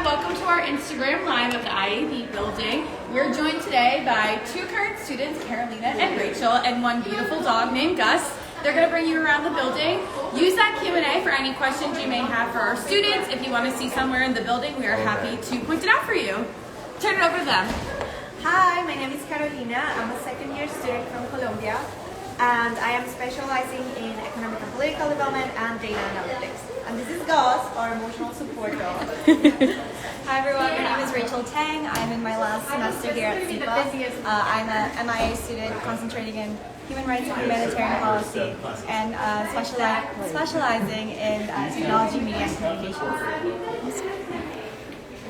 everyone, welcome to our Instagram Live at the IAB building. We're joined today by two current students, Carolina and Rachel, and one beautiful dog named Gus. They're going to bring you around the building. Use that Q&A for any questions you may have for our students. If you want to see somewhere in the building, we are happy to point it out for you. Turn it over to them. Hi, my name is Carolina. I'm a second-year student from Colombia, and I am specializing in economic and political development and data analytics. And this is Gus, our emotional support dog. Hi everyone, my name is Rachel Tang. I'm in my last semester here at Cipa. I'm a MIA student concentrating in human rights and humanitarian policy and specializing in technology, media, and communications.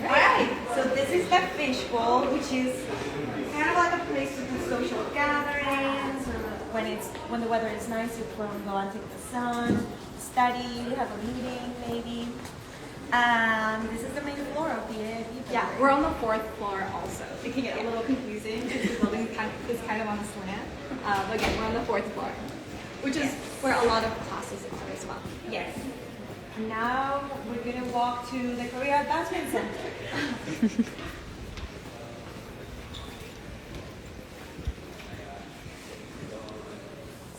Alright, so this is the Fishbowl, which is kind of like a place to do social gatherings, or when the weather is nice, you can go and take the sun, study, have a meeting maybe. And this is the main floor of the AIB. Yeah, we're on the 4th floor also. It can get a little confusing because the building is kind of on a slant. But again, we're on the 4th floor, which is where a lot of classes are as well. Yes. And now we're going to walk to the Career Advancement Center.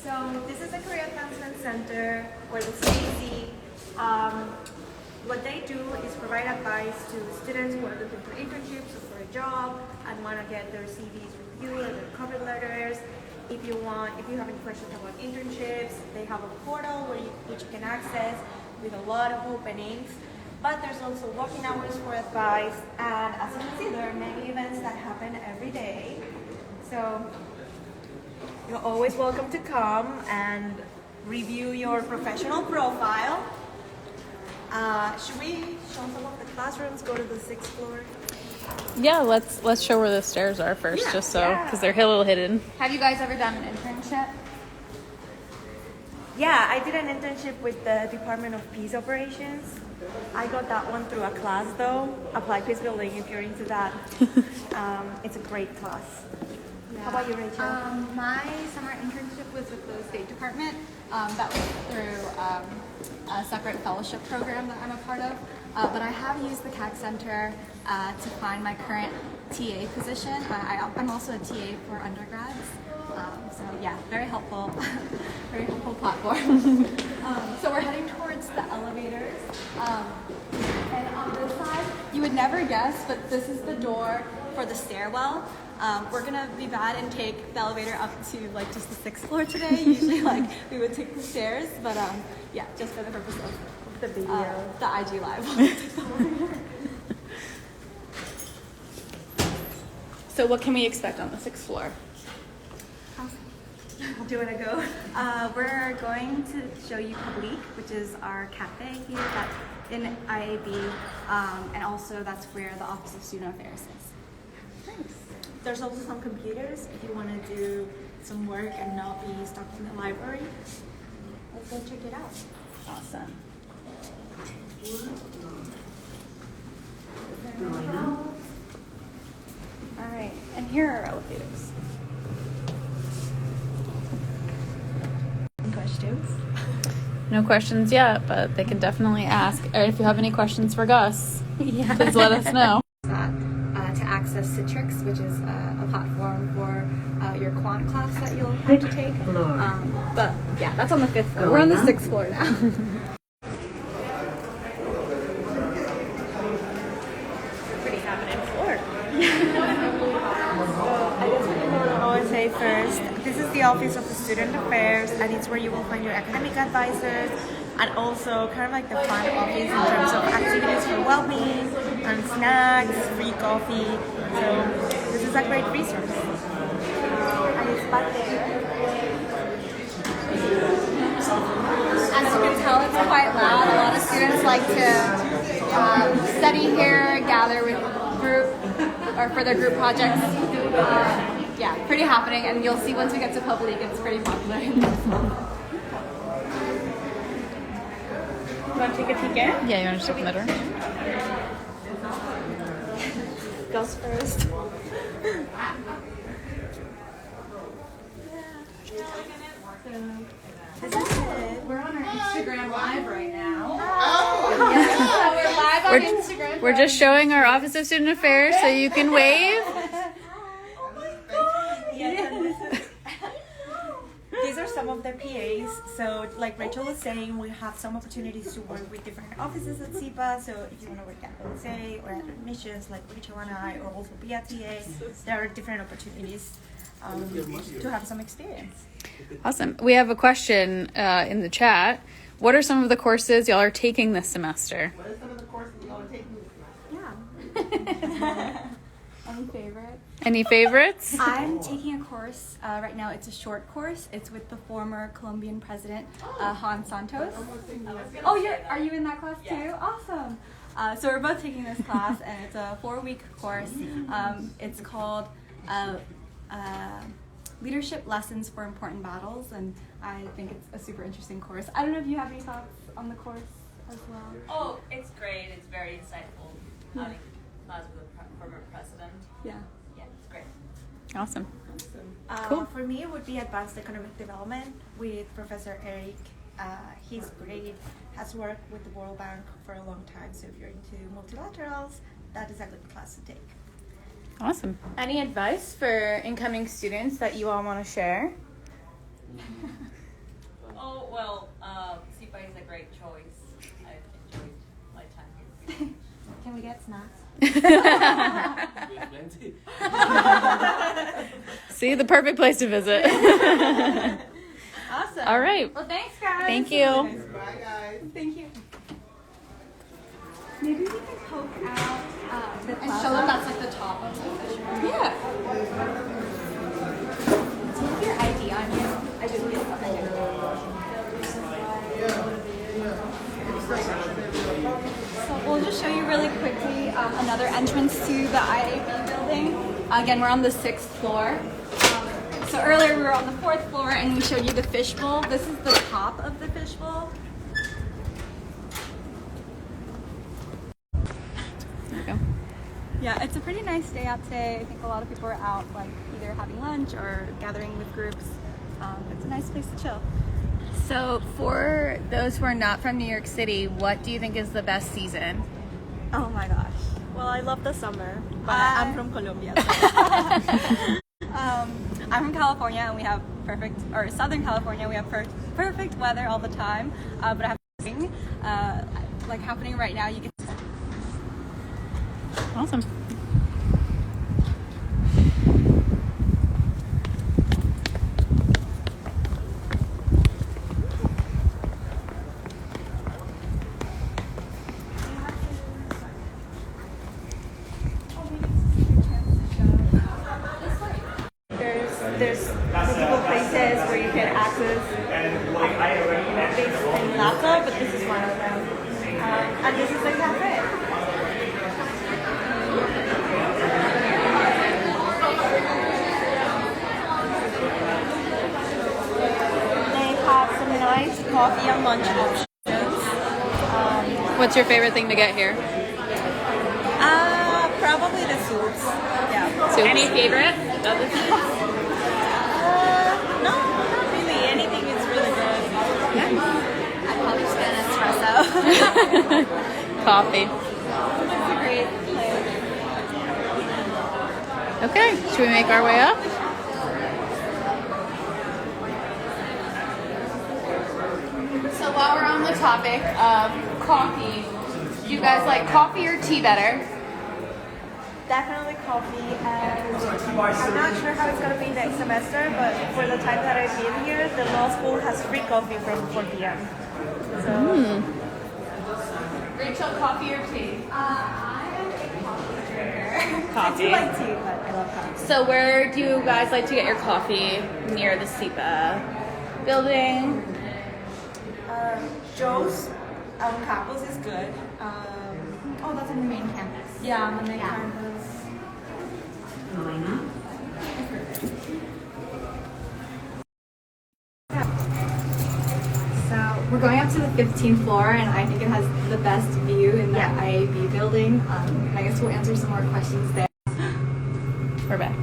So this is the Career Advancement Center, or the CAC. What they do is provide advice to students who are looking for internships or for a job and want to get their CVs reviewed or their cover letters. If you have any questions about internships, they have a portal which you can access with a lot of openings. But there's also walking hours for advice, and as you can see, there are many events that happen every day. So you're always welcome to come and review your professional profile. Should we show some of the classrooms, go to the 6th floor? Yeah, let's show where the stairs are first, just so, because they're a little hidden. Have you guys ever done an internship? Yeah, I did an internship with the Department of Peace Operations. I got that one through a class though, Applied Peace Building if you're into that. It's a great class. Yeah. How about you, Rachel? My summer internship was with the State Department. That was through a separate fellowship program that I'm a part of. But I have used the CAC Center to find my current TA position. I'm also a TA for undergrads. So yeah, very helpful, very helpful platform. So we're heading towards the elevators. And on this side, you would never guess, but this is the door for the stairwell. We're gonna be bad and take the elevator up to like just the 6th floor today. Usually like we would take the stairs, but yeah, just for the purpose of the video, the IG Live. So what can we expect on the 6th floor? Do you want to go? We're going to show you Public, which is our cafe here in IAB, and also that's where the Office of Student Affairs is. Thanks. There's also some computers if you want to do some work and not be stuck in the library. Let's go check it out. Awesome. All right, and here are our elevators. Questions? No questions yet, but they can definitely ask. Or if you have any questions for Gus, please let us know. To access Citrix, which is a platform for your quant class that you'll have to take. But yeah, that's on the 5th floor. We're on the 6th floor now. Pretty happening floor. I guess we can go to OSA first. This is the Office of the Student Affairs, and it's where you will find your academic advisors, and also kind of like the fun office in terms of activities for well-being and snacks, free coffee. So this is a great resource. And it's back there. As you can tell, it's quite loud. A lot of students like to study here, gather with group, or for their group projects. Yeah, pretty happening, and you'll see once we get to Public, it's pretty popular. You want to take a peek in? Yeah, you want to just open the door? Gus first. This is it. We're on our Instagram Live right now. Oh! Yeah, we're live We're just showing our Office of Student Affairs so you can wave. These are some of the PAs. So like Rachel was saying, we have some opportunities to work with different offices at Cipa. So if you want to work at OSA or at admissions like Rachel and I, or also be a TA, there are different opportunities to have some experience. Awesome. We have a question in the chat. What are some of the courses y'all are taking this semester? What are some of the courses y'all are taking this semester? Yeah. Any favorites? Any favorites? I'm taking a course right now. It's a short course. It's with the former Colombian president, Juan Santos. Oh, are you in that class too? Awesome. So we're both taking this class, and it's a 4-week course. It's called Leadership Lessons for Important Battles, and I think it's a super interesting course. I don't know if you have any thoughts on the course as well. Oh, it's great. It's very insightful. Having class with the former president. Yeah. Yeah, it's great. Awesome. Cool. For me, it would be Advanced Economic Development with Professor Eric. He's great, has worked with the World Bank for a long time, so if you're into multilaterals, that is a good class to take. Awesome. Any advice for incoming students that you all want to share? Oh, well, Cipa is a great choice. I've enjoyed my time here. Can we get snacks? See, the perfect place to visit. Awesome. All right. Well, thanks, guys. Thank you. Bye, guys. Thank you. Maybe we can poke out the And show them that's like the top of the Fishbowl. Yeah. Do you have your ID on you? I do. So we'll just show you really quickly another entrance to the IAB building. Again, we're on the 6th floor. So earlier we were on the 4th floor and we showed you the Fishbowl. This is the top of the Fishbowl. There you go. Yeah, it's a pretty nice day out today. I think a lot of people are out, like either having lunch or gathering with groups. It's a nice place to chill. So, for those who are not from New York City, what do you think is the best season? Oh my gosh. Well, I love the summer, but I'm from Colombia. I'm from California, and we have Southern California, we have perfect weather all the time. But I have something like happening right now. You can. Awesome. There's multiple places where you can access things in laptop, but this is one of them. And this is the cafe. They have some nice coffee and lunch options. What's your favorite thing to get here? Probably the soups. Yeah. Soups? Any favorite of the seasons? No, not really. Anything is really good. I'd probably just get an espresso. Coffee. It's a great place. Okay, should we make our way up? So, while we're on the topic of coffee, do you guys like coffee or tea better? Definitely coffee, and I'm not sure how it's going to be next semester, but for the time that I've been here, the law school has free coffee from 4 p.m. So, Rachel, coffee or tea? I am a coffee drinker. Coffee. I like tea, but I love coffee. So, where do you guys like to get your coffee? Near the Cipa building? Joe's on campus is good. Oh, that's on the main campus. Yeah, on the main campus. So we're going up to the 15th floor, and I think it has the best view in the IAB building. And I guess we'll answer some more questions there. We're back.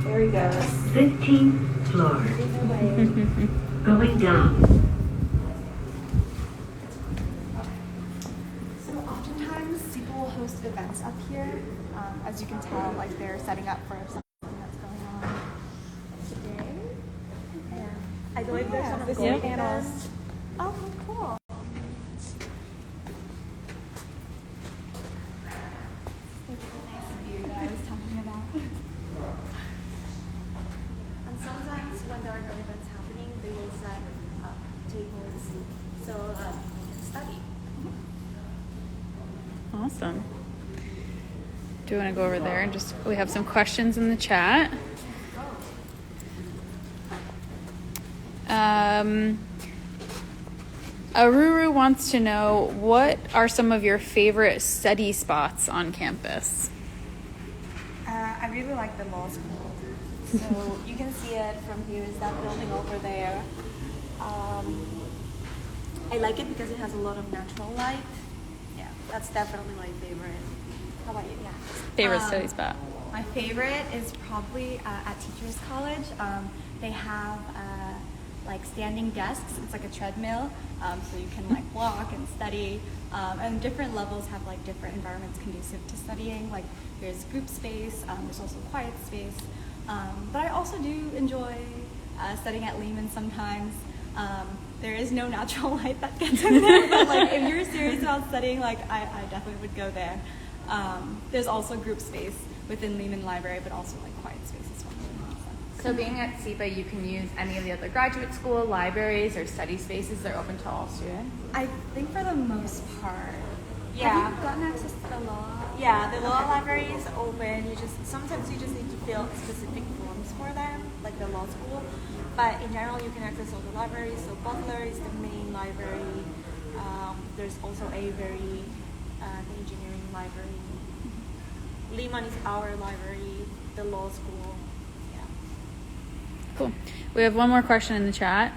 There he goes. 15th floor. Going down. events up here. As you can tell, like they're setting up for something that's going on today. Yeah. I believe there's some of the Yep. panels. Oh, cool. It's a nice view that I was talking about. And sometimes when there are no events happening, they will set up tables so you can study. Awesome. Do you want to go over there and we have some questions in the chat. Aruru wants to know, what are some of your favorite study spots on campus? I really like the law school. So you can see it from here, is that building over there. I like it because it has a lot of natural light. Yeah, that's definitely my favorite. How about you? Yeah. Favorite study spot? My favorite is probably at Teachers College. They have like standing desks. It's like a treadmill, so you can like walk and study. And different levels have like different environments conducive to studying. Like there's group space. There's also quiet space. But I also do enjoy studying at Lehman sometimes. There is no natural light that gets in there, but like if you're serious about studying, like I definitely would go there. There's also group space within Lehman Library, but also like quiet space as well. So being at Cipa, you can use any of the other graduate school libraries or study spaces. They're open to all students. I think for the most part. Yeah. Have you gotten access to the law? Yeah, the law library is open. Sometimes you just need to fill specific forms for them, like the law school. But in general, you can access all the libraries. So Butler is the main library. There's also Avery, the engineering library. Lehman is our library, the law school. Yeah. Cool. We have one more question in the chat.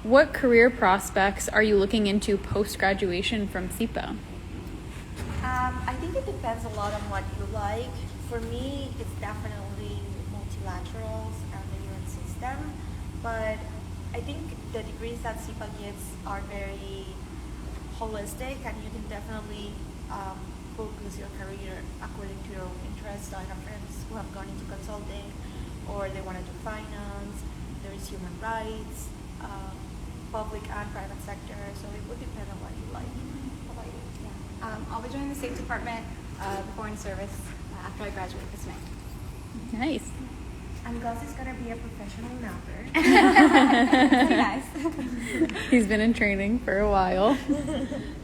What career prospects are you looking into post-graduation from Cipa? I think it depends a lot on what you like. For me, it's definitely multilaterals and the UN system. But I think the degrees that Cipa gives are very holistic, and you can definitely focus your career according to your own interests. I have friends who have gone into consulting, or they want to do finance. There is human rights, public and private sector. So it would depend on what you like. How about you? Yeah. I'll be joining the State Department before in service after I graduate this May. Nice. And Gus is going to be a professional napper. Very nice. He's been in training for a while.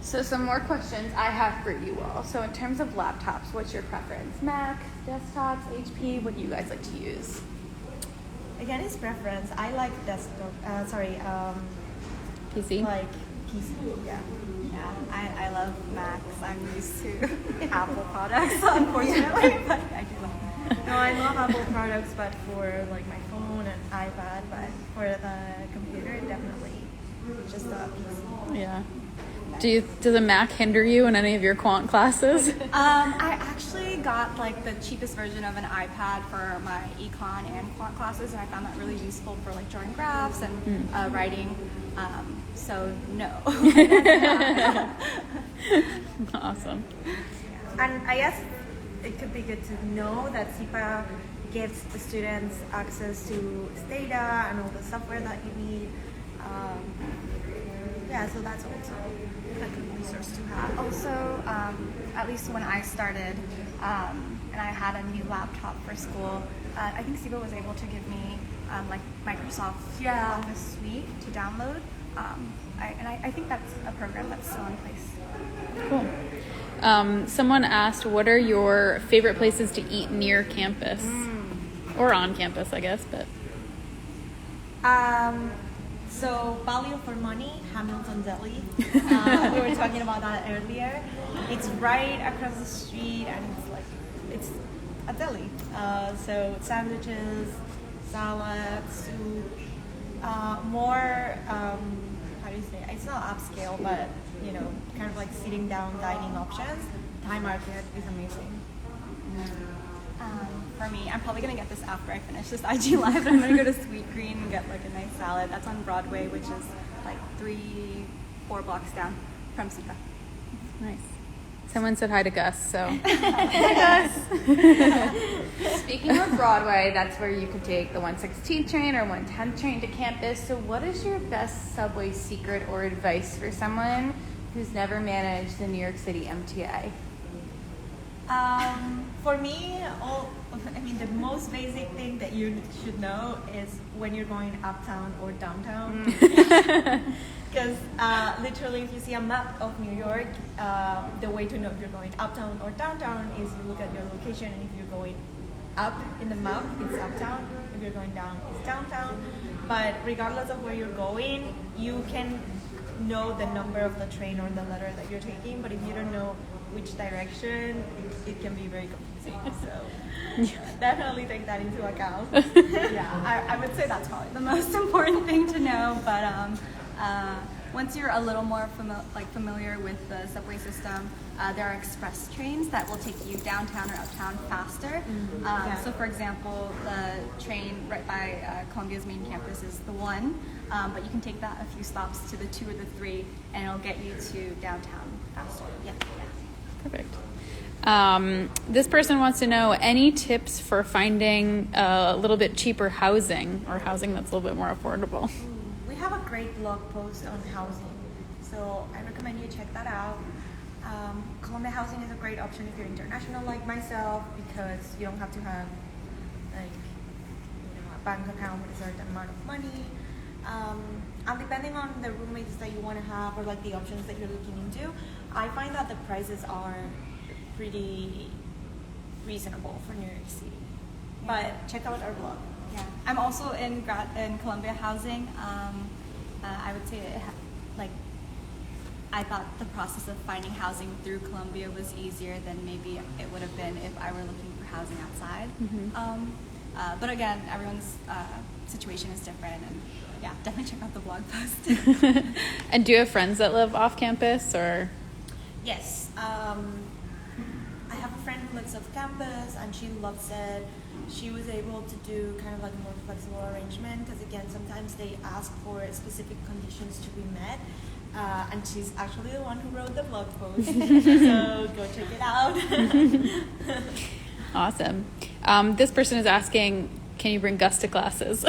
So some more questions I have for you all. So in terms of laptops, what's your preference? Mac, desktops, HP? What do you guys like to use? Again, it's preference. I like desktop. PC? Like PC. Yeah. Yeah, I love Macs. I'm used to Apple products, unfortunately, but I do love them. No, I love Apple products, but for like my phone and iPad, but for the computer, definitely just a PC. Yeah. Does a Mac hinder you in any of your quant classes? I actually got like the cheapest version of an iPad for my econ and quant classes, and I found that really useful for like drawing graphs and writing. So no. Awesome. And I guess it could be good to know that Cipa gives the students access to Stata and all the software that you need. Yeah, so that's also a good resource to have. Also, at least when I started, and I had a new laptop for school, I think Cipa was able to give me like Microsoft Office Suite to download. I think that's a program that's still in place. Cool. Someone asked, what are your favorite places to eat near campus? Or on campus, I guess, but... So value for money, Hamilton Deli. We were talking about that earlier. It's right across the street, and it's a deli. So sandwiches, salad, soup, more. How do you say? It's not upscale, but kind of like sitting down dining options. Thai market is amazing. For me, I'm probably going to get this after I finish this IG Live. I'm going to go to Sweet Green and get like a nice salad. That's on Broadway, which is like 3-4 blocks down from Cipa. Nice. Someone said hi to Gus, so. Speaking of Broadway, that's where you could take the 116th train or 110th train to campus. So what is your best subway secret or advice for someone who's never managed the New York City MTA? For me, the most basic thing that you should know is when you're going uptown or downtown. Because literally, if you see a map of New York, the way to know if you're going uptown or downtown is you look at your location, and if you're going up in the map, it's uptown. If you're going down, it's downtown. But regardless of where you're going, you can know the number of the train or the letter that you're taking. But if you don't know which direction, it can be very confusing. So definitely take that into account. Yeah, I would say that's probably the most important thing to know. But once you're a little more familiar with the subway system, there are express trains that will take you downtown or uptown faster. So for example, the train right by Columbia's main campus is the 1, but you can take that a few stops to the 2 or the 3, and it'll get you to downtown faster. Yeah. Perfect. This person wants to know any tips for finding a little bit cheaper housing or housing that's a little bit more affordable. We have a great blog post on housing, so I recommend you check that out. Columbia housing is a great option if you're international like myself, because you don't have to have a bank account with a certain amount of money. And depending on the roommates that you want to have or the options that you're looking into, I find that the prices are pretty reasonable for New York City. But check out our blog. Yeah, I'm also in Columbia housing. I would say I thought the process of finding housing through Columbia was easier than maybe it would have been if I were looking for housing outside. But again, everyone's situation is different, and yeah, definitely check out the blog post. And do you have friends that live off campus, or? Yes. I have a friend who lives off campus, and she loves it. She was able to do kind of a more flexible arrangement, because again, sometimes they ask for specific conditions to be met. And she's actually the one who wrote the blog post, so go check it out. Awesome. This person is asking, can you bring Gus to classes?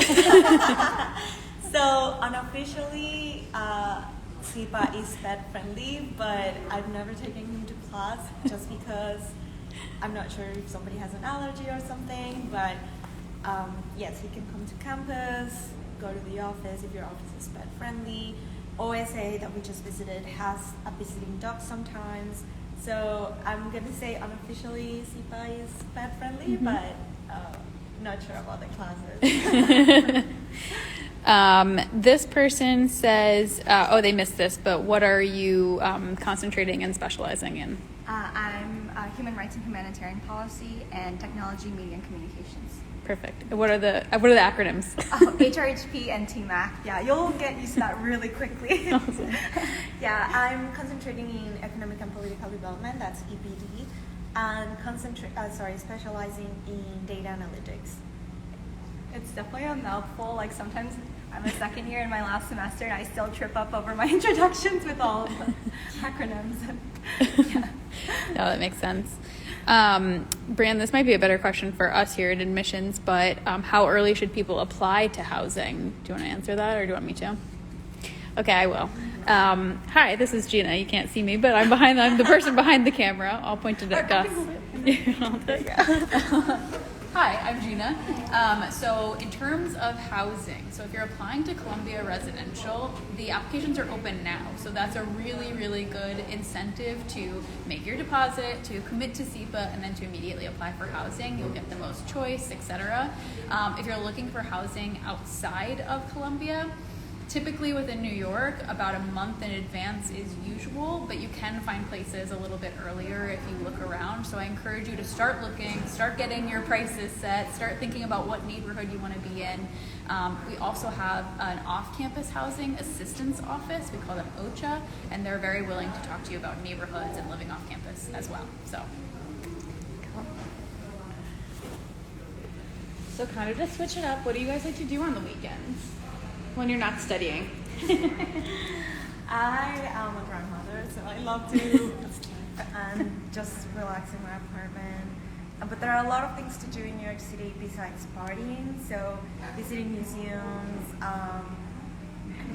So unofficially, Cipa is pet friendly, but I've never taken him to class just because I'm not sure if somebody has an allergy or something. But yes, he can come to campus, go to the office if your office is pet friendly. OSA that we just visited has a visiting dog sometimes. So I'm going to say unofficially Cipa is pet friendly, but not sure about the classes. This person says, they missed this, but what are you concentrating and specializing in? I'm Human Rights and Humanitarian Policy and Technology, Media, and Communications. Perfect. What are the acronyms? HRHP and TMAC. Yeah, you'll get used to that really quickly. Awesome. Yeah, I'm concentrating in economic and political development. That's EPD, and specializing in data analytics. It's definitely a mouthful. Sometimes I'm a second year in my last semester, and I still trip up over my introductions with all of the acronyms. Yeah. No, that makes sense. Bran, this might be a better question for us here at admissions, but how early should people apply to housing? Do you want to answer that, or do you want me to? Okay, I will. Hi, this is Gina. You can't see me, but I'm the person behind the camera. I'll point it at Gus. Hi, I'm Gina. So in terms of housing, so if you're applying to Columbia Residential, the applications are open now. So that's a really, really good incentive to make your deposit, to commit to Cipa, and then to immediately apply for housing. You'll get the most choice, etc. If you're looking for housing outside of Columbia, typically within New York, about a month in advance is usual, but you can find places a little bit earlier if you look around. So I encourage you to start looking, start getting your prices set, start thinking about what neighborhood you want to be in. We also have an off-campus housing assistance office. We call them OCHA, and they're very willing to talk to you about neighborhoods and living off campus as well. So kind of to switch it up, what do you guys like to do on the weekends when you're not studying? I am a grandmother, so I love to and just relax in my apartment. But there are a lot of things to do in New York City besides partying. So visiting museums,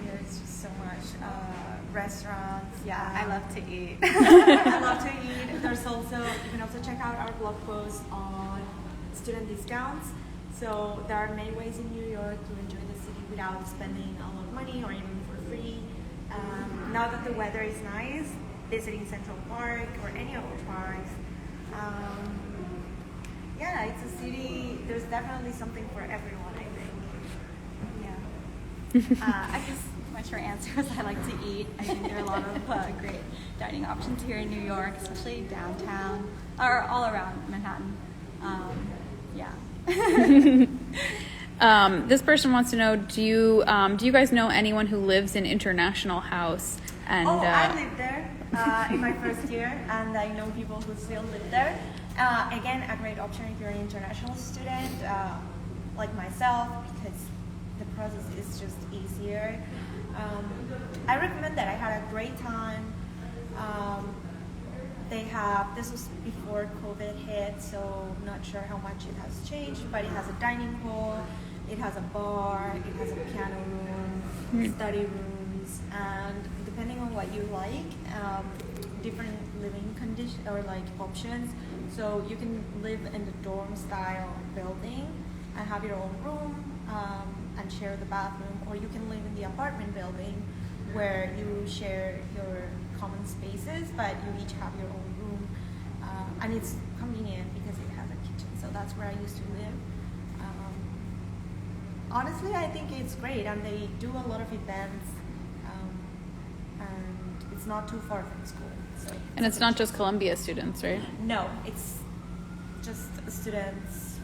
there's just so much restaurants. Yeah, I love to eat. I love to eat. There's also, you can also check out our blog post on student discounts. So there are many ways in New York to enjoy the city without spending a lot of money or even for free. Now that the weather is nice, visiting Central Park or any of the parks. Yeah, it's a city, there's definitely something for everyone, I think. Yeah. I guess my short answer is I like to eat. I think there are a lot of great dining options here in New York, especially downtown or all around Manhattan. This person wants to know: do you guys know anyone who lives in International House? And I lived there in my first year, and I know people who still live there. Again, a great option if you're an international student, like myself, because the process is just easier. I recommend that. I had a great time. This was before COVID hit, so not sure how much it has changed, but it has a dining hall, it has a bar, it has a piano room, study rooms, and depending on what you like, different living conditions or like options. So you can live in the dorm style building and have your own room and share the bathroom, or you can live in the apartment building where you share your common spaces, but you each have your own room, and it's convenient because it has a kitchen. So that's where I used to live. Honestly, I think it's great, and they do a lot of events, and it's not too far from school. So and it's not just Columbia students, right? No, it's just students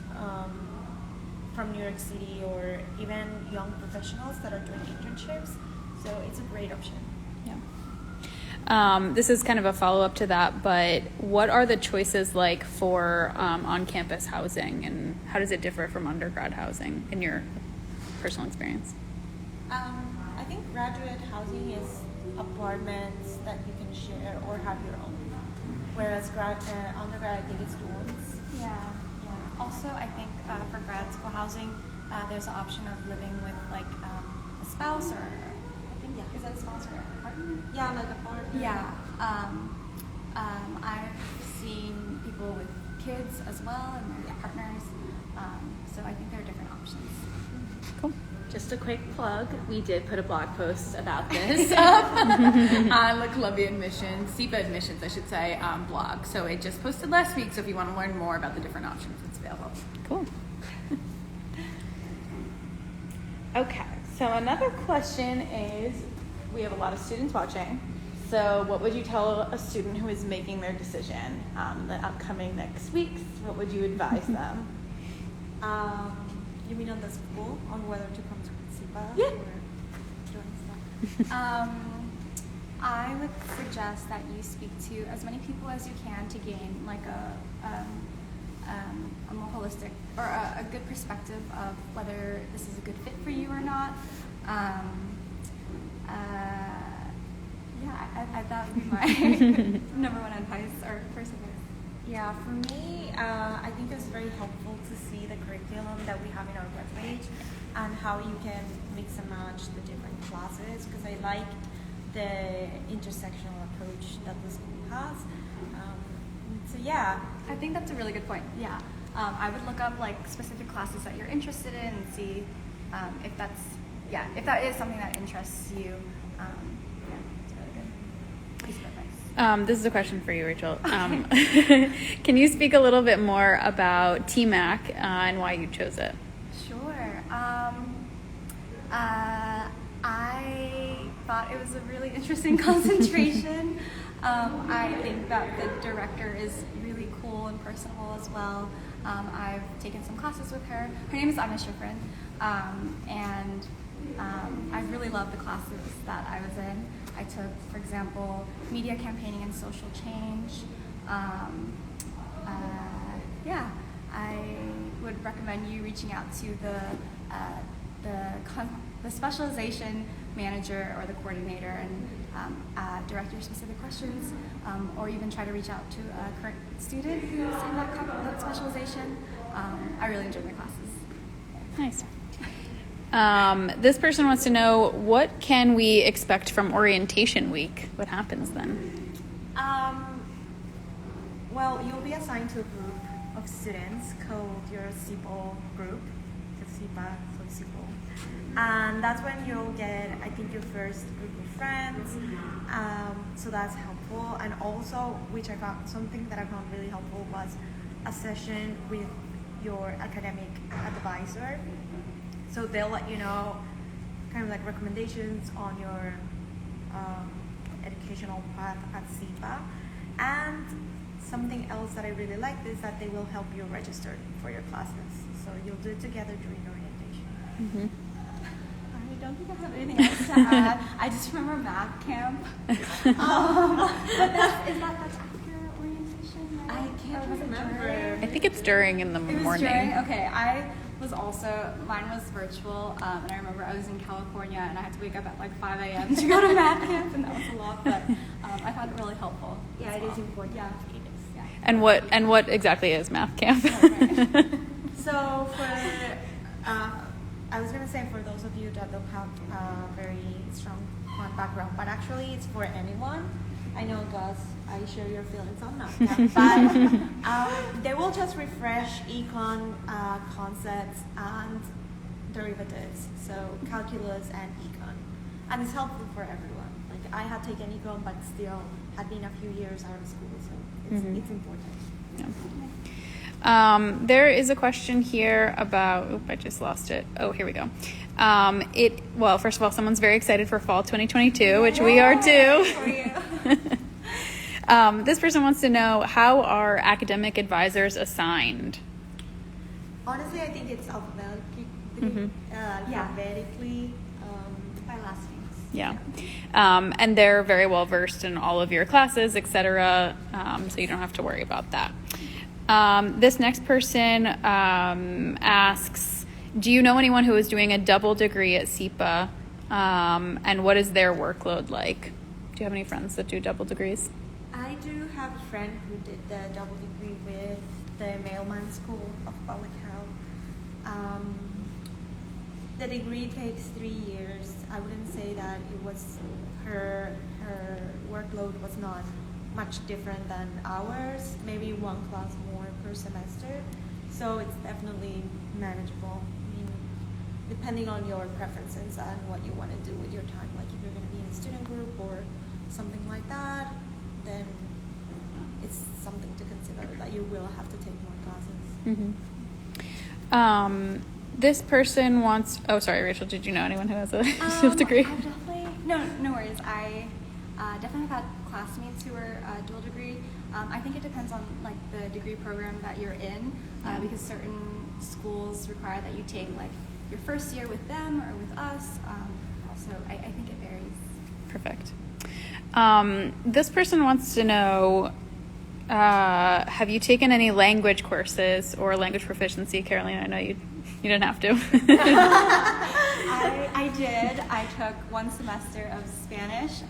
from New York City or even young professionals that are doing internships. So it's a great option. Yeah. This is kind of a follow-up to that, but what are the choices like for on-campus housing, and how does it differ from undergrad housing in your personal experience? I think graduate housing is apartments that you can share or have your own, whereas undergrad, I think it's dorms. Yeah. Also, I think for grad school housing, there's an option of living with like a spouse or is that a spouse or a partner? Yeah, like a partner. Yeah. I've seen people with kids as well and their partners. So I think there are different options. Cool. Just a quick plug, we did put a blog post about this up on the Columbia Admissions, Cipa Admissions, I should say, blog. So it just posted last week, so if you want to learn more about the different options, it's available. Cool. Okay, so another question is, we have a lot of students watching, so what would you tell a student who is making their decision the upcoming next weeks? What would you advise them? You mean on the school, on whether to come to Cipa? Yeah. Or doing stuff? I would suggest that you speak to as many people as you can to gain like a more holistic or a good perspective of whether this is a good fit for you or not. That would be my number one advice or first advice. Yeah, for me, I think it's very helpful to see the curriculum that we have in our webpage and how you can mix and match the different classes, because I like the intersectional approach that the school has. So yeah. I think that's a really good point. Yeah. I would look up like specific classes that you're interested in and see if that is something that interests you. It's a really good piece of advice. This is a question for you, Rachel. Can you speak a little bit more about TMAC and why you chose it? Sure. I thought it was a really interesting concentration. I think that the director is really cool and personable as well. I've taken some classes with her. Her name is Anna Schifrin, and I really loved the classes that I was in. I took, for example, media campaigning and social change. I would recommend you reaching out to the specialization manager or the coordinator and direct your specific questions, or even try to reach out to a current student who's in that specialization. I really enjoy my classes. Nice. This person wants to know, what can we expect from orientation week? What happens then? Well, you'll be assigned to a group of students called your Fishbowl group, the Cipa, so Fishbowl. And that's when you'll get, I think, your first group of friends. So that's helpful. And also, something that I found really helpful was a session with your academic advisor. So they'll let you know kind of like recommendations on your educational path at Cipa. And something else that I really liked is that they will help you register for your classes. So you'll do it together during orientation. Mm-hmm. I don't think I have anything else to add. I just remember math camp. But is that after orientation? Right? I can't remember. I think it's during in the morning. Okay, mine was virtual, and I remember I was in California and I had to wake up at like 5 a.m. to go to math camp, and that was a lot, but I found it really helpful. Yeah, it is important. Yeah. And what exactly is math camp? So I was going to say for those of you that don't have a very strong quant background, but actually it's for anyone. I know, Gus, I share your feelings on math camp, but they will just refresh econ concepts and derivatives, so calculus and econ. And it's helpful for everyone. Like, I had taken econ, but still had been a few years out of school, so it's important. Yeah. There is a question here about, I just lost it. Oh, here we go. Well, first of all, someone's very excited for fall 2022, which we are too. For you. This person wants to know, how are academic advisors assigned? Honestly, I think it's alphabetically, By last names. Yeah. And they're very well versed in all of your classes, etc. So you don't have to worry about that. This next person asks, do you know anyone who is doing a double degree at Cipa? And what is their workload like? Do you have any friends that do double degrees? I do have a friend who did the double degree with the Mailman School of Public Health. The degree takes 3 years. I wouldn't say that it was her workload was not much different than ours, maybe one class more per semester. So it's definitely manageable. I mean, depending on your preferences and what you want to do with your time, like if you're going to be in a student group or something like that, then it's something to consider that you will have to take more classes. Mm-hmm. This person wants, oh, sorry, Rachel, did you know anyone who has a dual degree? I definitely, no worries. I definitely have had classmates who are dual degree. I think it depends on like the degree program that you're in, because certain schools require that you take like your first year with them or with us. So I think it varies. Perfect. This person wants to know, have you taken any language courses or language proficiency? Carolina, I know you didn't have to. I did. I took 1 semester of Spanish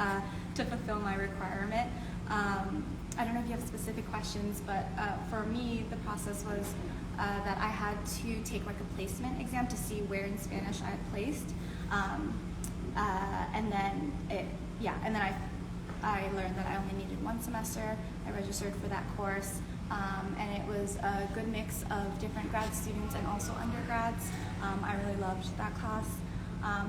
to fulfill my requirement. I don't know if you have specific questions, but for me, the process was that I had to take like a placement exam to see where in Spanish I had placed, and then I learned that I only needed 1 semester. I registered for that course, and it was a good mix of different grad students and also undergrads. I really loved that class,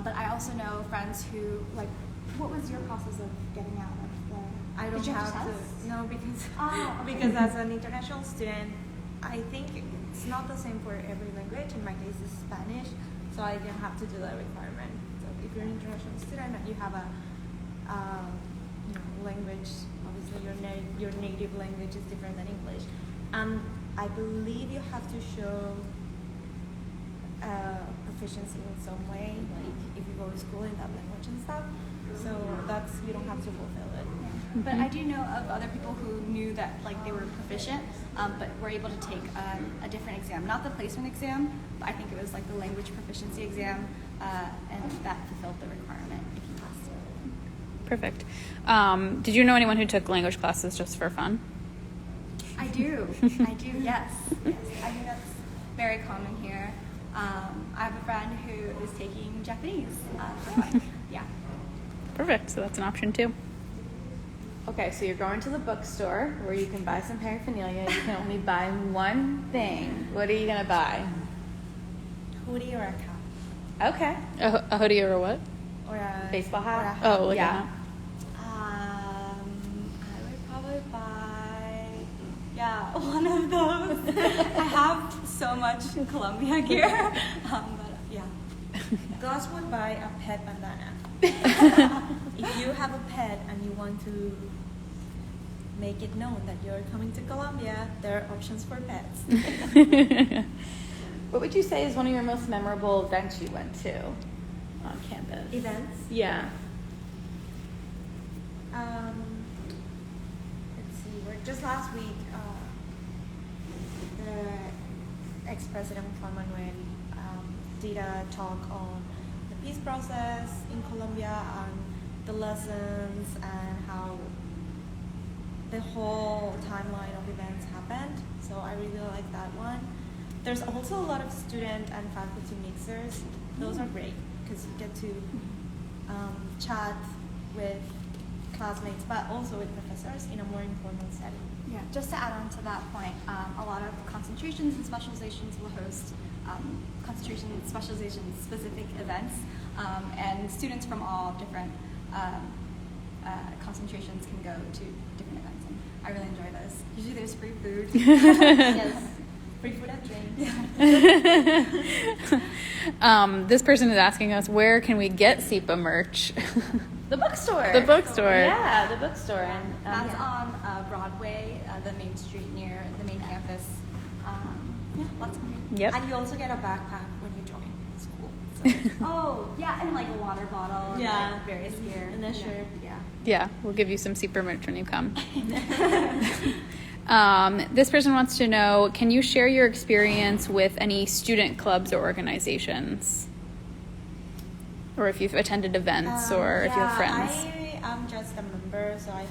but I also know friends who, like, what was your process of getting out of the... I don't have to, no, because as an international student, I think it's not the same for every language. In my case, it's Spanish, so I didn't have to do that requirement. So if you're an international student and you have a language, obviously your native language is different than English. I believe you have to show proficiency in some way, like if you go to school in that language and stuff. So you don't have to fulfill it. Mm-hmm. But I do know of other people who knew that like they were proficient, but were able to take a different exam, not the placement exam, but I think it was like the language proficiency exam, and that fulfilled the requirement if you Perfect. Did you know anyone who took language classes just for fun? I do. Yes. I think that's very common here. I have a friend who is taking Japanese for fun. Yeah. Perfect. So that's an option too. Okay, so you're going to the bookstore where you can buy some paraphernalia. You can only buy one thing. What are you going to buy? Hoodie or a cap? Okay. A hoodie or a what? Or a Baseball hat? Oh, like Yeah. I would probably buy, one of those. I have so much Columbia gear, but yeah. Gus would buy a pet bandana. If you have a pet and you want to make it known that you're coming to Columbia, there are options for pets. What would you say is one of your most memorable events you went to on campus? Events? Yeah. Let's see, just last week, the ex-president Juan Manuel did a talk on the peace process in Colombia and the lessons and how the whole timeline of events happened. So I really like that one. There's also a lot of student and faculty mixers. Those are great because you get to chat with classmates, but also with professors in a more informal setting. Yeah, just to add on to that point, a lot of concentrations and specializations will host concentration and specialization specific events, and students from all different concentrations can go to different events, and I really enjoy those. Usually there's free food. Yes, free food and drink. This person is asking us, where can we get Cipa merch? The bookstore. The bookstore. Yeah, the bookstore. And That's on Broadway, the main street near the main campus. Lots of Yep. And you also get a backpack when you join school. So. Oh, yeah, and like a water bottle. And Yeah. like various gear. And a shirt. Yeah. Yeah, we'll give you some Cipa merch when you come. This person wants to know, can you share your experience with any student clubs or organizations? Or if you've attended events or if you have friends. I am just a member, so I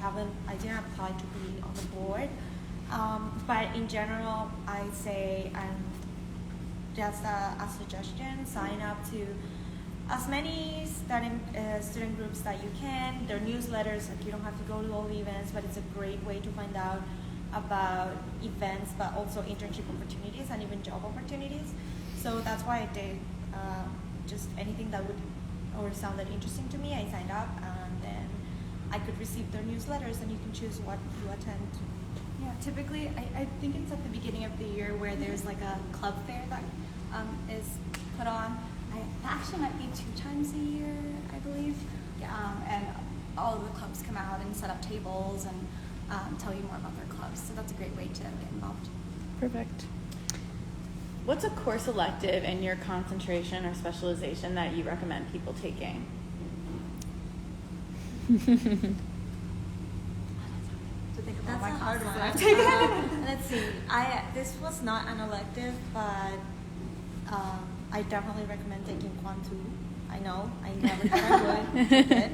didn't apply to be on the board. But in general, I say, just a suggestion, sign up to as many student groups that you can. There are newsletters, like you don't have to go to all the events, but it's a great way to find out about events, but also internship opportunities and even job opportunities. So that's why I did just anything that would or sounded interesting to me. I signed up, and then I could receive their newsletters, and you can choose what you attend. Yeah, typically, I think it's at the beginning of the year where there's like a club fair that is put on. That actually might be 2 times a year, I believe. And all of the clubs come out and set up tables and tell you more about their clubs. So that's a great way to get involved. Perfect. What's a course elective in your concentration or specialization that you recommend people taking? That's a hard one. Let's see. This was not an elective, but I definitely recommend taking Quantum. I know I never thought I would take it,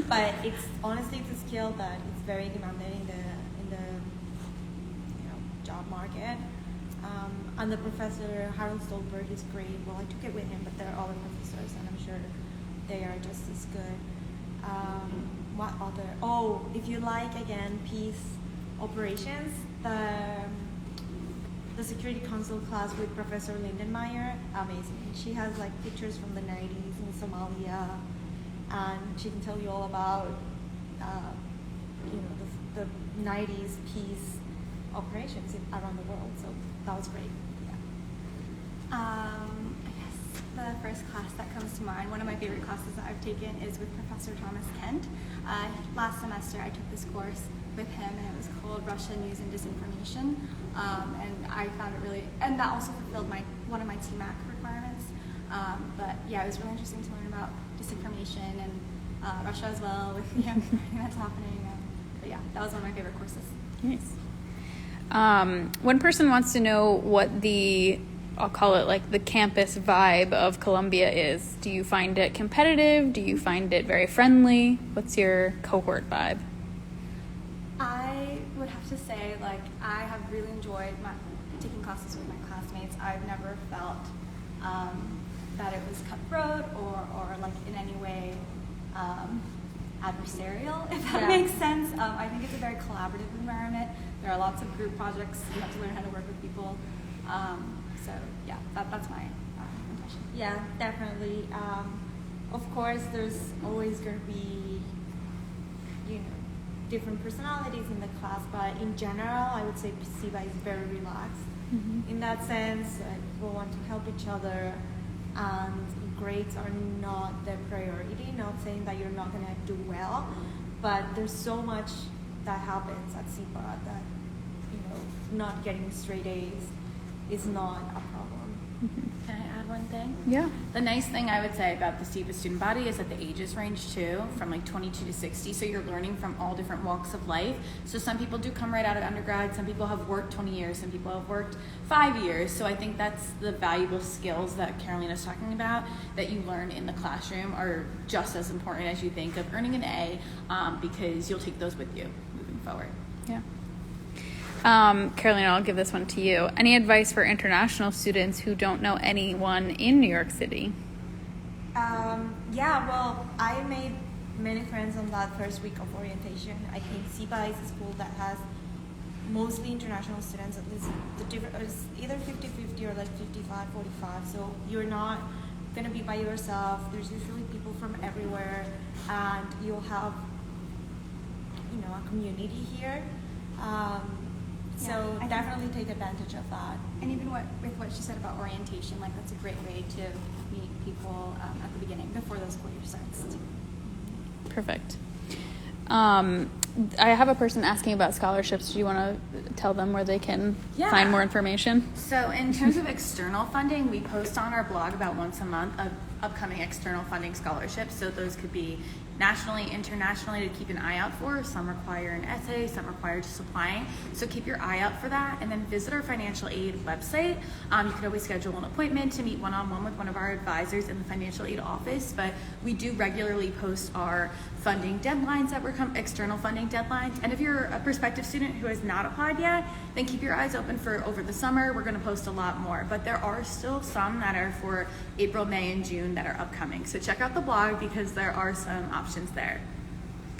but it's a skill that is very demanding in the job market. And the professor Harold Stolberg is great. Well, I took it with him, but there are other professors, and I'm sure they are just as good. What other? Oh, if you like again peace operations, the Security Council class with Professor Lindenmeyer, amazing. She has like pictures from the 90s in Somalia, and she can tell you all about the 90s peace operations around the world. So that was great. I guess the first class that comes to mind, one of my favorite classes that I've taken is with Professor Thomas Kent. Last semester I took this course with him, and it was called Russia News and Disinformation. And I found it really, and that also fulfilled one of my TMAC requirements. But yeah, it was really interesting to learn about disinformation and Russia as well, with everything that's happening. But yeah, that was one of my favorite courses. Nice. One person wants to know what the I'll call it like the campus vibe of Columbia is? Do you find it competitive? Do you find it very friendly? What's your cohort vibe? I would have to say, like, I have really enjoyed taking classes with my classmates. I've never felt that it was cutthroat or like in any way adversarial, if that makes sense. I think it's a very collaborative environment. There are lots of group projects. You have to learn how to work with people. So yeah, that's my impression. Yeah, definitely. Of course, there's always going to be, different personalities in the class, but in general, I would say Cipa is very relaxed. In that sense, we want to help each other, and grades are not the priority. Not saying that you're not going to do well, but there's so much that happens at Cipa that not getting straight A's is not a problem. Can I add one thing? Yeah. The nice thing I would say about the SIPA student body is that the ages range too, from like 22 to 60. So you're learning from all different walks of life. So some people do come right out of undergrad. Some people have worked 20 years. Some people have worked 5 years. So I think that's the valuable skills that Carolina's talking about that you learn in the classroom are just as important as you think of earning an A, because you'll take those with you moving forward. Yeah. Carolina, I'll give this one to you. Any advice for international students who don't know anyone in New York City? Yeah, well, I made many friends on that first week of orientation. I think Cipa is a school that has mostly international students, at least it's either 50-50 or like 55-45. So you're not going to be by yourself. There's usually people from everywhere, and you'll have, a community here. So definitely take advantage of that. And even with what she said about orientation, like that's a great way to meet people at the beginning before the school year starts. Perfect. I have a person asking about scholarships. Do you want to tell them where they can find more information? So in terms of external funding, we post on our blog about once a month of upcoming external funding scholarships. So those could be nationally, internationally, to keep an eye out for. Some require an essay, some require just applying. So keep your eye out for that, and then visit our financial aid website. You can always schedule an appointment to meet one-on-one with one of our advisors in the financial aid office, but we do regularly post our funding deadlines that were external funding deadlines. And if you're a prospective student who has not applied yet, then keep your eyes open for over the summer. We're going to post a lot more, but there are still some that are for April, May, and June that are upcoming. So check out the blog because there are some options there.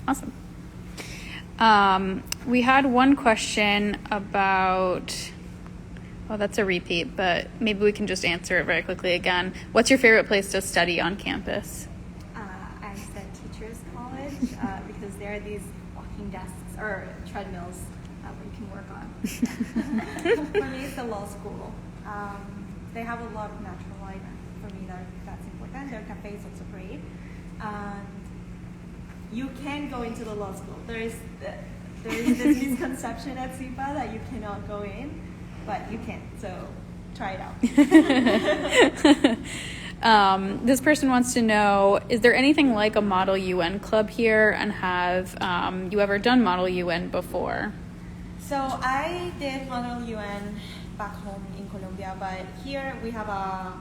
Awesome. We had one question about, that's a repeat, but maybe we can just answer it very quickly again. What's your favorite place to study on campus? I said Teachers College because there are these walking desks or treadmills where you can work on. For me, it's the law school. They have a lot of natural light. For me, that's important. Their cafe is also great. And you can go into the law school. There is this misconception at Cipa that you cannot go in, but you can. So try it out. This person wants to know, is there anything like a Model UN club here, and have you ever done Model UN before? So I did Model UN back home in Colombia, but here we have a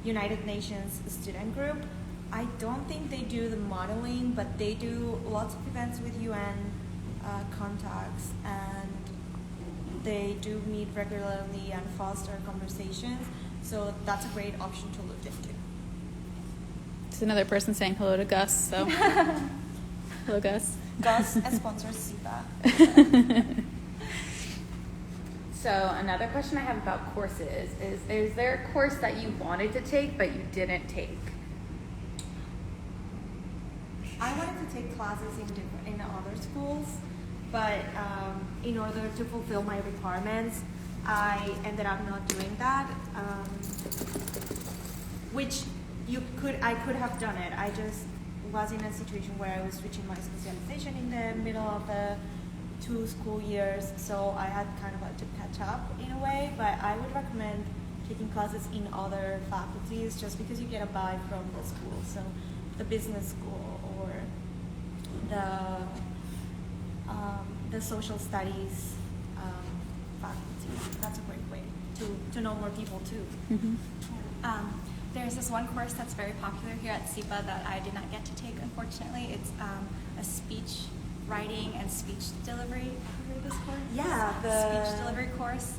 United Nations student group. I don't think they do the modeling, but they do lots of events with UN contacts, and they do meet regularly and foster conversations. So that's a great option to look into. There's another person saying hello to Gus, so hello, Gus. Gus sponsors Cipa. So another question I have about courses is there a course that you wanted to take but you didn't take? I wanted to take classes in other schools, but in order to fulfill my requirements, I ended up not doing that, which I could have done it. I just was in a situation where I was switching my specialization in the middle of the 2 school years, so I had kind of to catch up in a way, but I would recommend taking classes in other faculties just because you get a vibe from the school. So the business school or the social studies faculty, that's a great way. to know more people too. There's this one course that's very popular here at Cipa that I did not get to take, unfortunately. It's a speech writing and speech delivery. Have you heard of this course? Yeah, speech delivery course.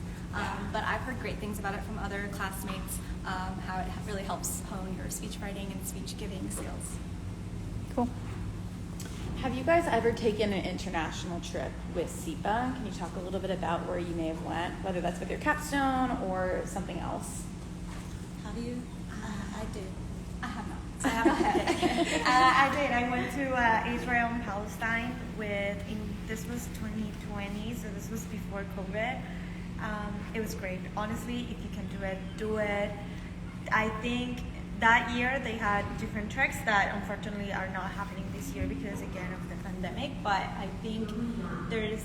But I've heard great things about it from other classmates, how it really helps hone your speech writing and speech giving skills. Cool. Have you guys ever taken an international trip with SIPA? Can you talk a little bit about where you may have went, whether that's with your capstone or something else? Have you? I did. I have not. I haven't. I did. I went to Israel and Palestine this was 2020, so this was before COVID. It was great. Honestly, if you can do it, do it. I think that year they had different treks that unfortunately are not happening this year because again of the pandemic, but I think there is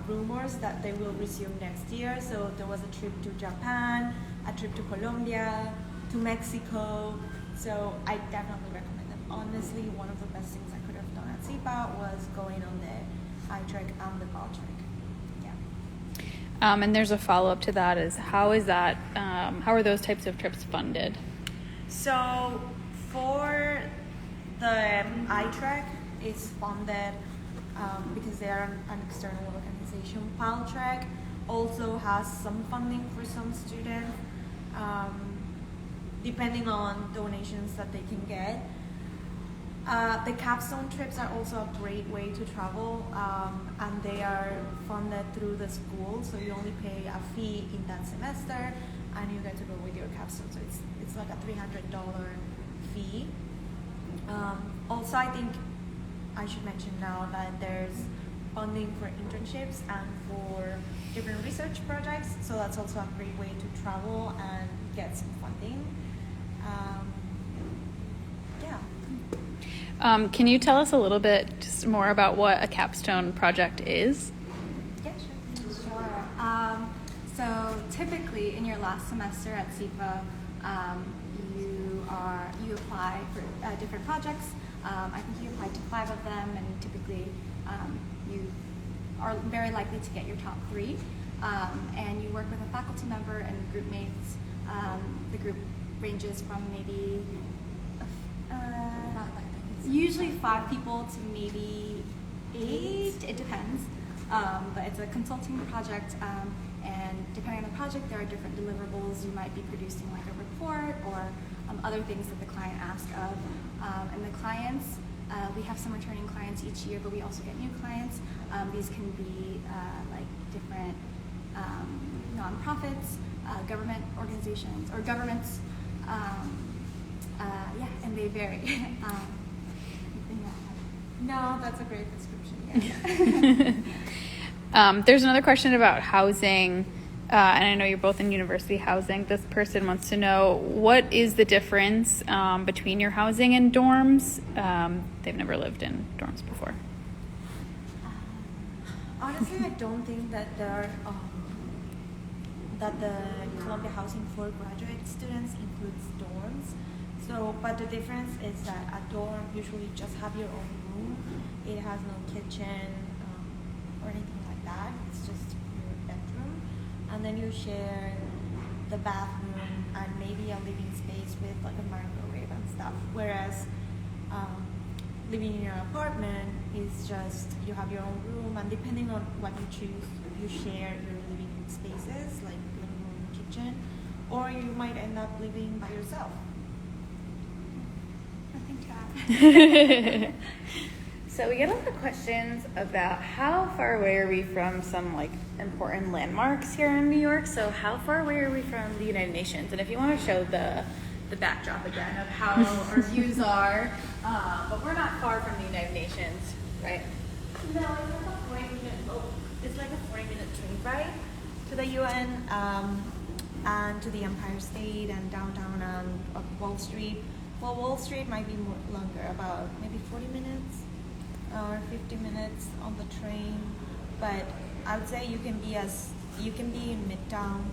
rumors that they will resume next year. So there was a trip to Japan, a trip to Colombia, to Mexico. So I definitely recommend them. Honestly, one of the best things I could have done at SIPA was going on the I-Trek and the Ball Trek. Yeah. And there's a follow-up to that is how are those types of trips funded? So for the I-Trek, it's funded because they are an external organization. PAL Trek also has some funding for some students, depending on donations that they can get. The Capstone trips are also a great way to travel, and they are funded through the school, so you only pay a fee in that semester, and you get to go with your Capstone. So it's like a $300 fee. Also, I think I should mention now that there's funding for internships and for different research projects, so that's also a great way to travel and get some funding. Yeah. Can you tell us a little bit just more about what a capstone project is? Yeah, sure. So typically in your last semester at CEPA, you apply for different projects. I think you applied to 5 of them, and typically you are very likely to get your top 3. And you work with a faculty member and group mates. The group ranges from maybe usually 5 people to maybe 8. It depends. But it's a consulting project, and depending on the project, there are different deliverables. You might be producing like a report or other things that the client asks of. And the clients, we have some returning clients each year, but we also get new clients. These can be like different nonprofits, government organizations, or governments. Yeah, and they vary. No, that's a great description. Yeah. There's another question about housing, and I know you're both in university housing. This person wants to know, what is the difference between your housing and dorms? They've never lived in dorms before. Honestly, I don't think that that the Columbia Housing for graduate students includes dorms. So, but the difference is that a dorm usually just have your own room. It has no kitchen or anything like that. It's just your bedroom, and then you share the bathroom and maybe a living space with like a microwave and stuff. Whereas living in your apartment is just you have your own room, and depending on what you choose, you share your living spaces like living room, kitchen, or you might end up living by yourself. So we get a lot of questions about how far away are we from some like important landmarks here in New York. So how far away are we from the United Nations? And if you want to show the backdrop again of how our views are, but we're not far from the United Nations, right? No, it's like a 40-minute train ride to the UN and to the Empire State and downtown and Wall Street. Well, Wall Street might be more longer, about maybe 40 minutes or 50 minutes on the train. But I would say you can be in Midtown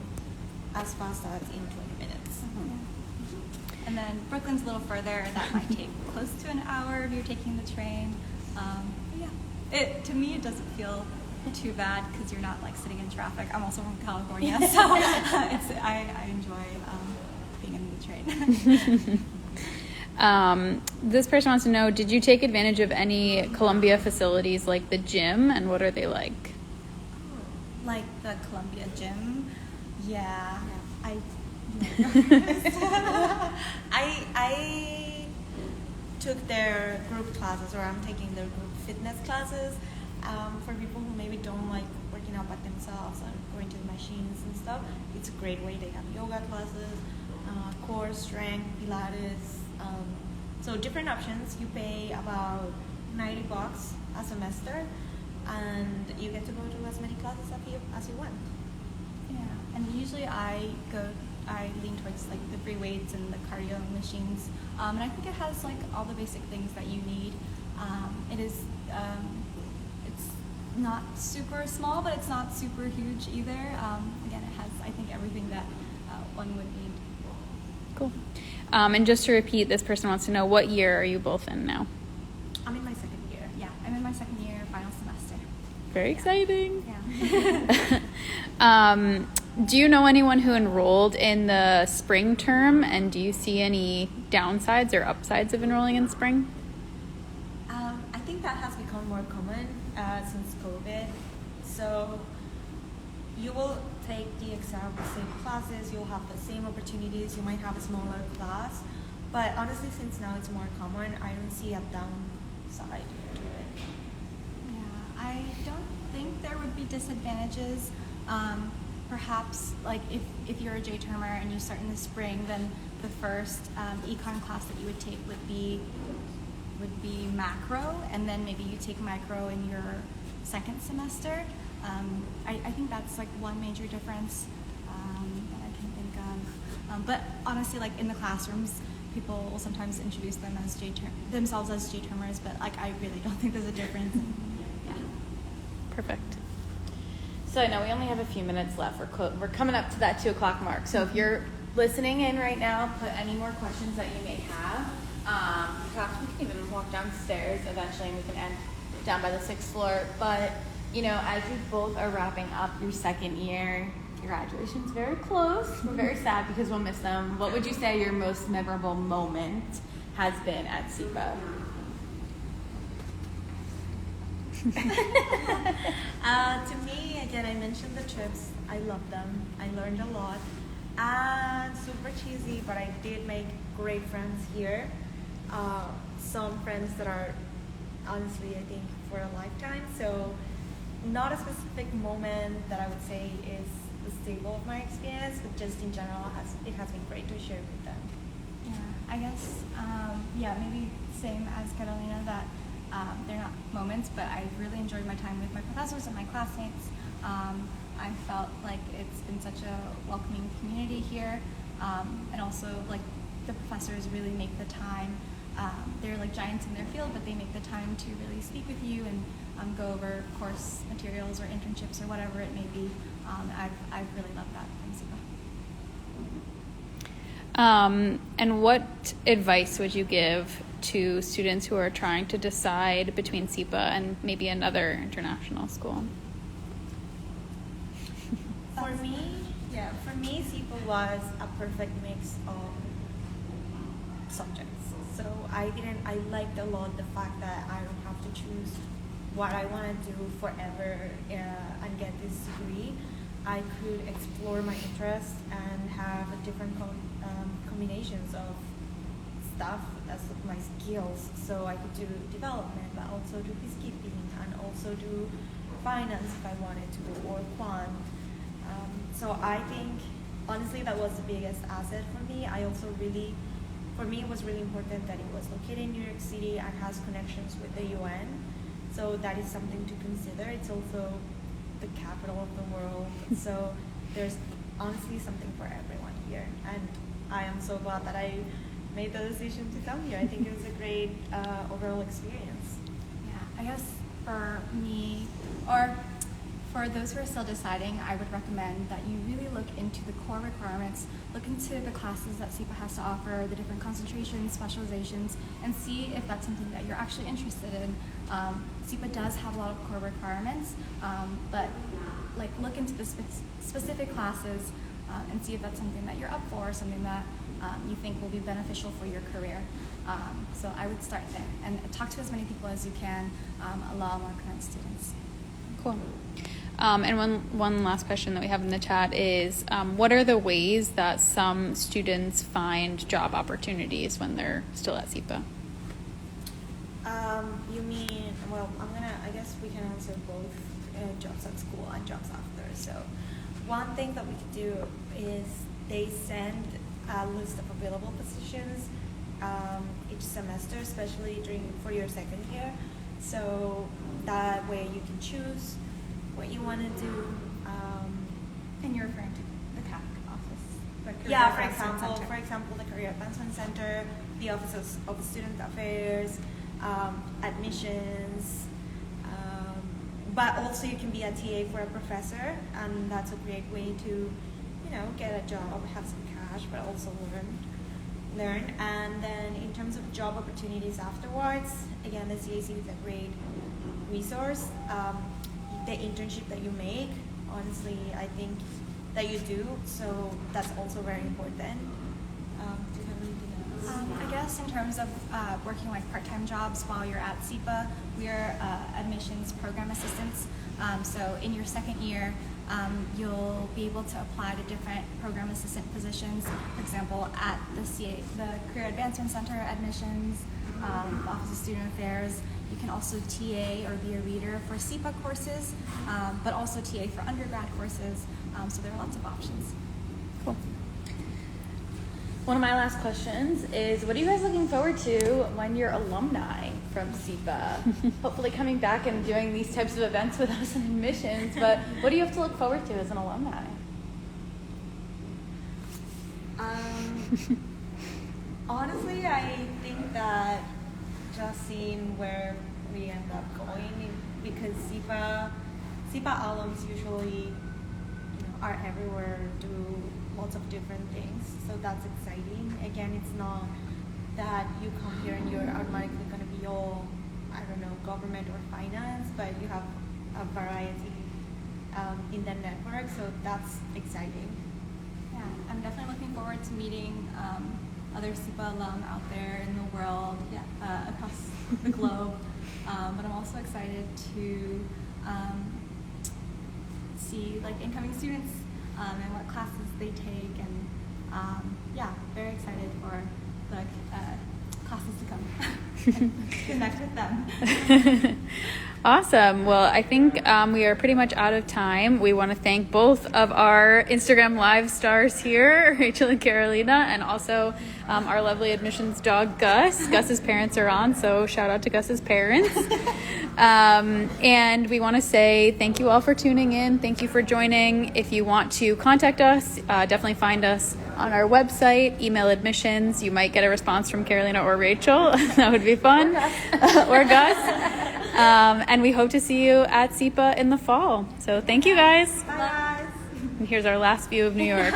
as fast as in 20 minutes. Mm-hmm. And then Brooklyn's a little further. That might take close to an hour if you're taking the train. Yeah, to me it doesn't feel too bad because you're not like sitting in traffic. I'm also from California, so I enjoy being in the train. This person wants to know, did you take advantage of any Columbia facilities like the gym, and what are they like? Like the Columbia gym, yeah. I took their group classes, or I'm taking their group fitness classes for people who maybe don't like working out by themselves and going to the machines and stuff. It's a great way. They have yoga classes, core strength, Pilates. So different options. You pay about $90 a semester, and you get to go to as many classes as you want. Yeah, and usually I lean towards like the free weights and the cardio machines, and I think it has like all the basic things that you need. It's not super small, but it's not super huge either. Again, it has, I think, everything that one would need. Cool. And just to repeat, this person wants to know, what year are you both in now? I'm in my second year. Yeah, I'm in my second year, final semester. Very exciting. Yeah. Do you know anyone who enrolled in the spring term, and do you see any downsides or upsides of enrolling in spring? I think that has become more common since COVID. So you will take the exam, the same classes, you'll have the same opportunities, you might have a smaller class. But honestly, since now it's more common, I don't see a downside to it. Yeah, I don't think there would be disadvantages. Perhaps like if you're a J-termer and you start in the spring, then the first econ class that you would take would be macro, and then maybe you take micro in your second semester. I think that's like one major difference that I can think of. But honestly, like in the classrooms, people will sometimes introduce themselves as J-termers, but like I really don't think there's a difference. Yeah. Perfect. So I know we only have a few minutes left. We're coming up to that 2 o'clock mark. So if you're listening in right now, put any more questions that you may have. Perhaps we can even walk downstairs eventually, and we can end down by the 6th floor. But as you both are wrapping up your second year, your graduation's very close. We're very sad because we'll miss them. What would you say your most memorable moment has been at Cipa? To me, again, I mentioned the trips. I love them. I learned a lot. And super cheesy, but I did make great friends here. Some friends that are honestly, I think, for a lifetime. So not a specific moment that I would say is the staple of my experience, but just in general, it has been great to share with them. Yeah, I guess, maybe same as Carolina, that they're not moments, but I really enjoyed my time with my professors and my classmates. I felt like it's been such a welcoming community here, and also like the professors really make the time. They're like giants in their field, but they make the time to really speak with you and go over course materials or internships or whatever it may be. I've really loved that from Cipa. And what advice would you give to students who are trying to decide between Cipa and maybe another international school? For me, Cipa was a perfect mix of subjects. So I liked a lot the fact that I don't have to choose what I want to do forever and get this degree. I could explore my interests and have different combinations of stuff as my skills. So I could do development, but also do peacekeeping, and also do finance if I wanted to, or quant. So I think, honestly, that was the biggest asset for me. For me, it was really important that it was located in New York City and has connections with the UN. So that is something to consider. It's also the capital of the world. So there's honestly something for everyone here. And I am so glad that I made the decision to come here. I think it was a great overall experience. Yeah, I guess for me, or For those who are still deciding, I would recommend that you really look into the core requirements, look into the classes that Cipa has to offer, the different concentrations, specializations, and see if that's something that you're actually interested in. Cipa does have a lot of core requirements, but like look into the specific classes and see if that's something that you're up for, something that you think will be beneficial for your career. So I would start there and talk to as many people as you can, allow more current students. Cool. And one last question that we have in the chat is, what are the ways that some students find job opportunities when they're still at Cipa? You mean, well, I guess we can answer both jobs at school and jobs after. So one thing that we could do is they send a list of available positions each semester, especially for your second year. So that way you can choose what you want to do. And you're referring to the CAC office? The Career Yeah, Advancement Center. for example, the Career Advancement Center, the Office of Student Affairs, admissions, but also you can be a TA for a professor, and that's a great way to, get a job, have some cash, but also learn. And then in terms of job opportunities afterwards, again, the CAC is a great resource. The internship that you make, honestly, I think that you do, so that's also very important. Do you have anything else? I guess in terms of working like part-time jobs while you're at Cipa, we're admissions program assistants. So in your second year, you'll be able to apply to different program assistant positions. For example, at the Career Advancement Center admissions, Office of Student Affairs. You can also TA or be a reader for Cipa courses, but also TA for undergrad courses. So there are lots of options. Cool. One of my last questions is, what are you guys looking forward to when you're alumni from Cipa? Hopefully coming back and doing these types of events with us in admissions, but what do you have to look forward to as an alumni? Honestly, I think that just seeing where we end up going, because Cipa alums usually are everywhere, do lots of different things, so that's exciting. Again, it's not that you come here and you're automatically going to be all, government or finance, but you have a variety in the network, so that's exciting. Yeah, I'm definitely looking forward to meeting other Cipa alum out there in the world, across the globe. But I'm also excited to see like incoming students and what classes they take, and very excited for the classes to come. Connect with them. Awesome. Well, I think we are pretty much out of time. We want to thank both of our Instagram Live stars here, Rachel and Carolina, and also our lovely admissions dog, Gus. Gus's parents are on, so shout out to Gus's parents. And we want to say thank you all for tuning in. Thank you for joining. If you want to contact us, definitely find us on our website, email admissions. You might get a response from Carolina or Rachel. That would be fun. Or Gus. And we hope to see you at Cipa in the fall. So thank you guys. Bye. And here's our last view of New York.